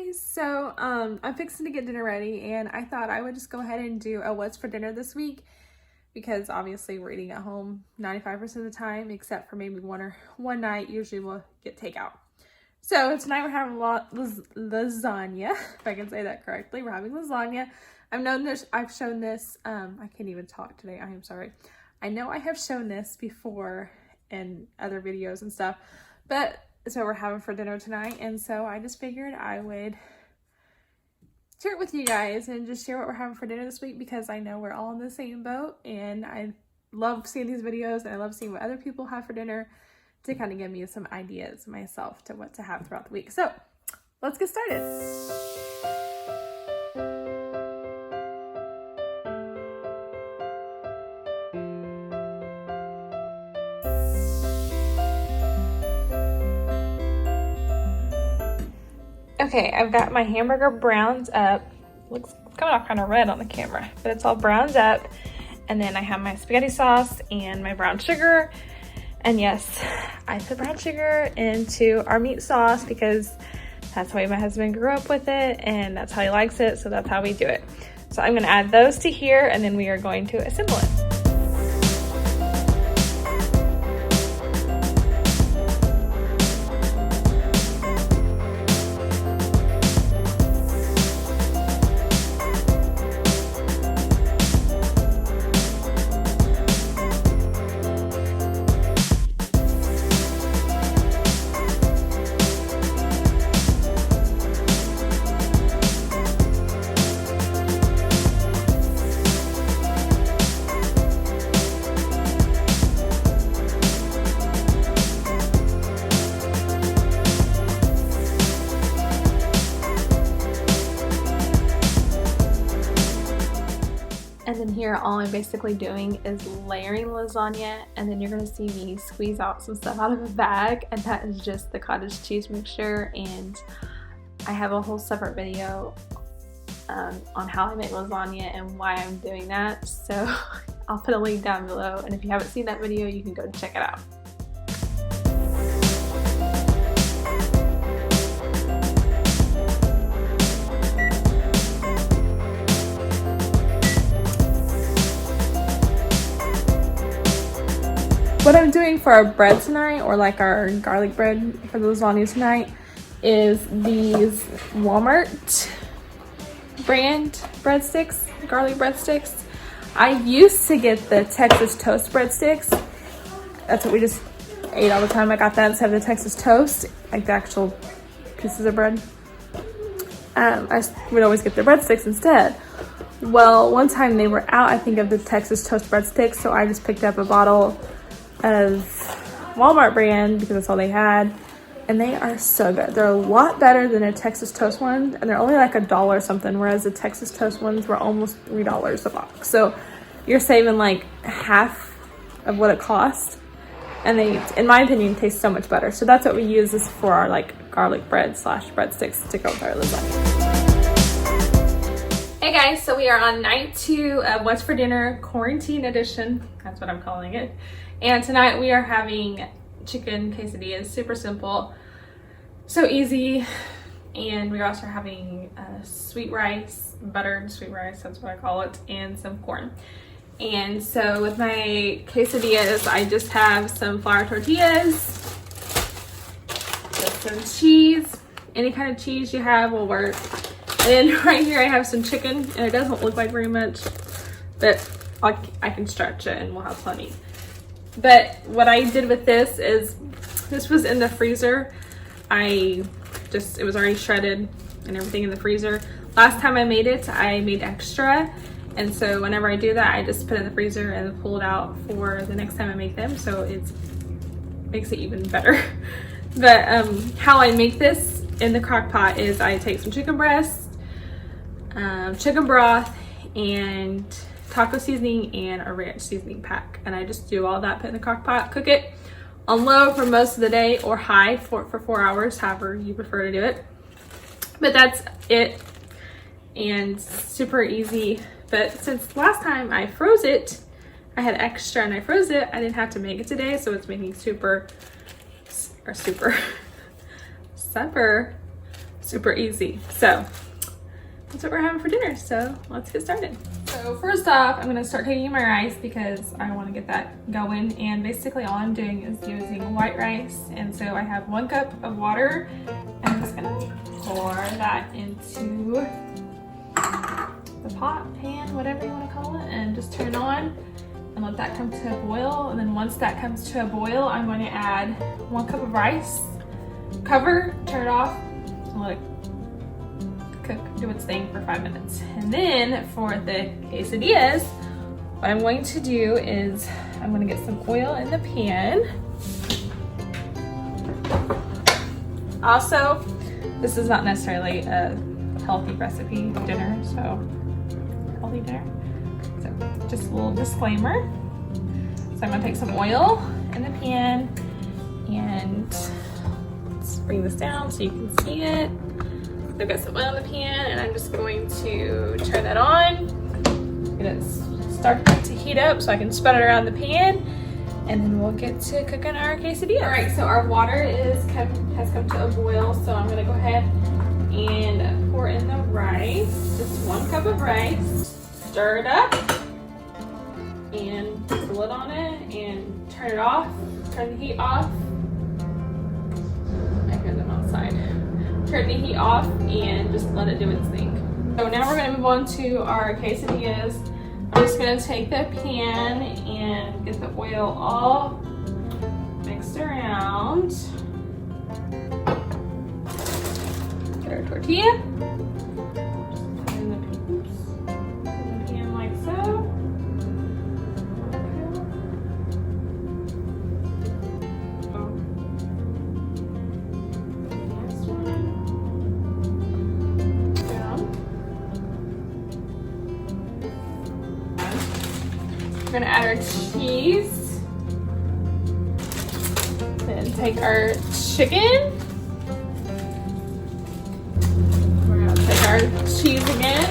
guys, so I'm fixing to get dinner ready, and I thought I would just go ahead and do a what's for dinner this week because obviously we're eating at home 95% of the time, except for maybe one night. Usually we'll get takeout. So tonight we're having lasagna, if I can say that correctly. We're having lasagna. I've shown this. I can't even talk today. I am sorry. I know I have shown this before in other videos and stuff, but so we're having for dinner tonight, and so I just figured I would share it with you guys and just share what we're having for dinner this week because I know we're all in the same boat, and I love seeing these videos and I love seeing what other people have for dinner to kind of give me some ideas myself to what to have throughout the week. So let's get started. Okay, I've got my hamburger browned up. Looks coming off kind of red on the camera, but it's all browned up. And then I have my spaghetti sauce and my brown sugar. And yes, I put brown sugar into our meat sauce because that's the way my husband grew up with it and that's how he likes it, so that's how we do it. So I'm gonna add those to here and then we are going to assemble it. And then here, all I'm basically doing is layering lasagna, and then you're gonna see me squeeze out some stuff out of a bag, and that is just the cottage cheese mixture. And I have a whole separate video on how I make lasagna and why I'm doing that. So I'll put a link down below, and if you haven't seen that video, you can go check it out. What I'm doing for our bread tonight, or like our garlic bread for the lasagna tonight, is these Walmart brand breadsticks, garlic breadsticks. I used to get the Texas toast breadsticks. That's what we just ate all the time. I got that instead of the Texas toast, like the actual pieces of bread. I would always get the breadsticks instead. Well, one time they were out, I think, of the Texas toast breadsticks, so I just picked up a bottle of Walmart brand because that's all they had, and they are so good. They're a lot better than a Texas toast one, and they're only like $1 something, whereas the Texas toast ones were almost $3 a box. So you're saving like half of what it cost, and they, in my opinion, taste so much better. So that's what we use this for, our like garlic bread / breadsticks to go with our lasagna. Hey guys, so we are on night 2 of What's for Dinner Quarantine Edition. That's what I'm calling it. And tonight we are having chicken quesadillas, super simple, so easy. And we're also having sweet rice, buttered sweet rice, that's what I call it, and some corn. And so with my quesadillas, I just have some flour tortillas, with some cheese. Any kind of cheese you have will work. And then right here I have some chicken, and it doesn't look like very much, but I can stretch it and we'll have plenty. But what I did with this is, this was in the freezer. It was already shredded and everything in the freezer. Last time I made it, I made extra. And so whenever I do that, I just put it in the freezer and pull it out for the next time I make them. So it makes it even better. But how I make this in the crock pot is I take some chicken breast, chicken broth, and taco seasoning and a ranch seasoning pack, and I just do all that, put in the crock pot, cook it on low for most of the day, or high for 4 hours, however you prefer to do it. But that's it, and super easy. But since last time I froze it, I had extra and I froze it, I didn't have to make it today, so it's making supper super easy. So that's what we're having for dinner. So let's get started. So first off, I'm gonna start taking my rice because I wanna get that going. And basically all I'm doing is using white rice. And so I have 1 cup of water. And I'm just gonna pour that into the pot, pan, whatever you wanna call it, and just turn it on and let that come to a boil. And then once that comes to a boil, I'm going to add 1 cup of rice, cover, turn it off, and let it cook, do its thing for 5 minutes. And then for the quesadillas, what I'm going to do is I'm going to get some oil in the pan. Also, this is not necessarily a healthy recipe dinner, so healthy dinner. So just a little disclaimer. So I'm going to take some oil in the pan and let's bring this down so you can see it. I've got some oil in the pan and I'm just going to turn that on. Get it start to heat up so I can spread it around the pan, and then we'll get to cooking our quesadilla. All right, so our water has come to a boil, so I'm gonna go ahead and pour in the rice, just 1 cup of rice. Stir it up and put the lid on it and turn it off, turn the heat off. I hear them outside. Turn the heat off and just let it do its thing. So now we're gonna move on to our quesadillas. I'm just gonna take the pan and get the oil all mixed around. Get our tortilla. Just put in the pan like so. Next one. Down. We're gonna add our cheese. Then take our chicken. We're gonna take our cheese again.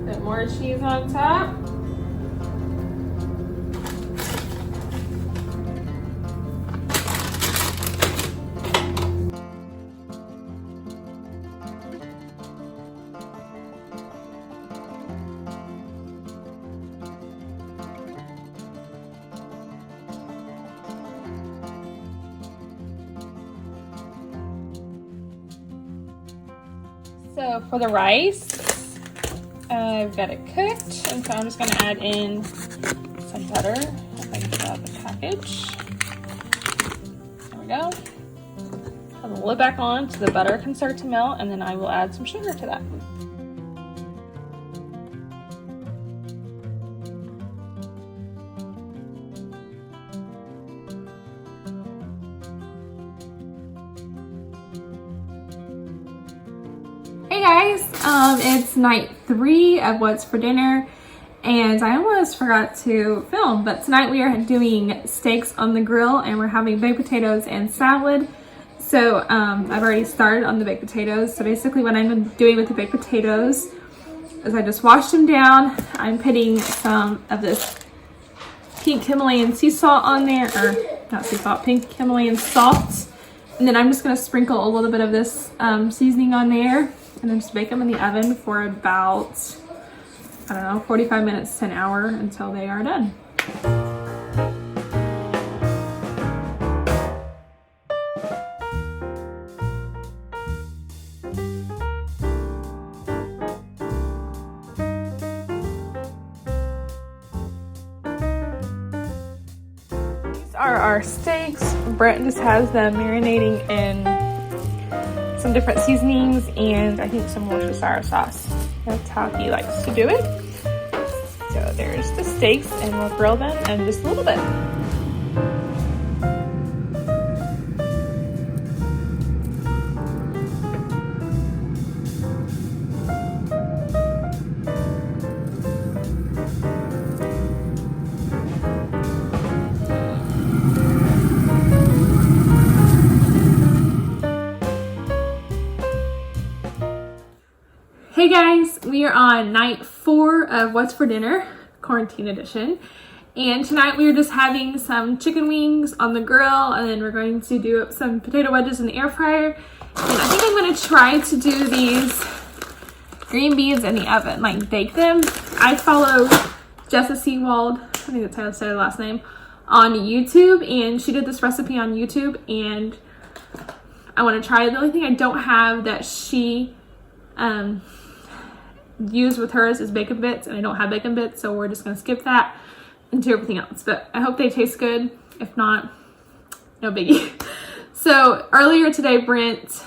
Put more cheese on top. So for the rice, I've got it cooked, and so I'm just gonna add in some butter. If I can get out the package. There we go. Put the lid back on so the butter can start to melt, and then I will add some sugar to that. Hey guys, it's night 3 of What's for Dinner, and I almost forgot to film, but tonight we are doing steaks on the grill and we're having baked potatoes and salad. So I've already started on the baked potatoes. So basically what I'm doing with the baked potatoes is I just washed them down. I'm putting some of this pink Himalayan sea salt on there, or not sea salt, pink Himalayan salt. And then I'm just gonna sprinkle a little bit of this seasoning on there, and then just bake them in the oven for about, I don't know, 45 minutes to an hour until they are done. These are our steaks. Brent just has them marinating in some different seasonings and I think some Worcestershire sauce. That's how he likes to do it. So there's the steaks, and we'll grill them in just a little bit. Hey guys, we are on night 4 of What's for Dinner, quarantine edition. And tonight we are just having some chicken wings on the grill, and then we're going to do up some potato wedges in the air fryer. And I think I'm gonna try to do these green beans in the oven, like bake them. I follow Jessa Seawald, I think that's how I say her last name, on YouTube, and she did this recipe on YouTube, and I want to try it. The only thing I don't have that she used with hers is bacon bits, and I don't have bacon bits, so we're just going to skip that and do everything else. But I hope they taste good. If not, no biggie. So earlier today, Brent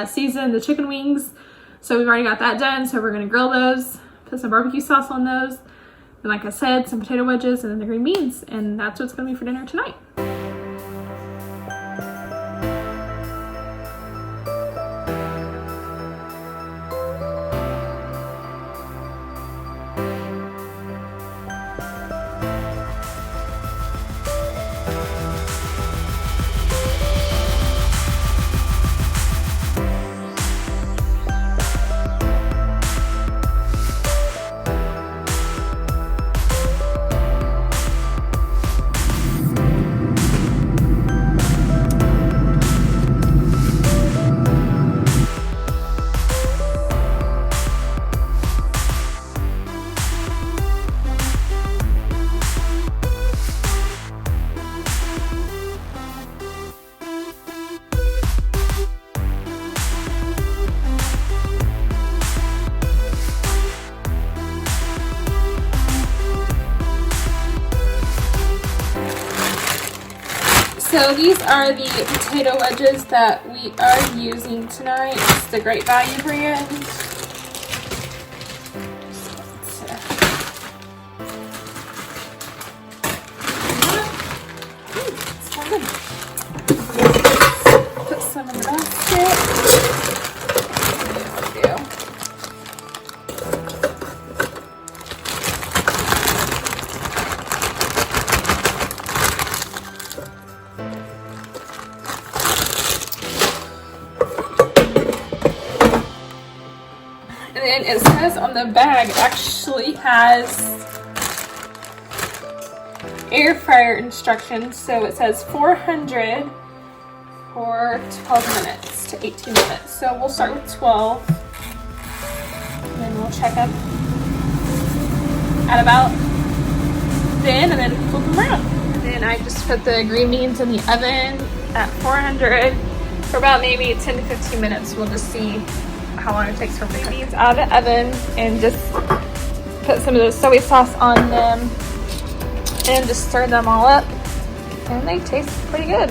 seasoned the chicken wings, so we've already got that done. So we're going to grill those, put some barbecue sauce on those, and like I said, some potato wedges and then the green beans, and that's what's going to be for dinner tonight. So these are the potato wedges that we are using tonight. It's the Great Value brand. Put some in the basket. There we go. And it says on the bag, it actually has air fryer instructions. So it says 400 for 12 minutes to 18 minutes. So we'll start with 12. And then we'll check up at about then, and then flip them around. And then I just put the green beans in the oven at 400 for about maybe 10 to 15 minutes. We'll just see how long it takes for green beans out of the oven, and just put some of the soy sauce on them and just stir them all up, and they taste pretty good.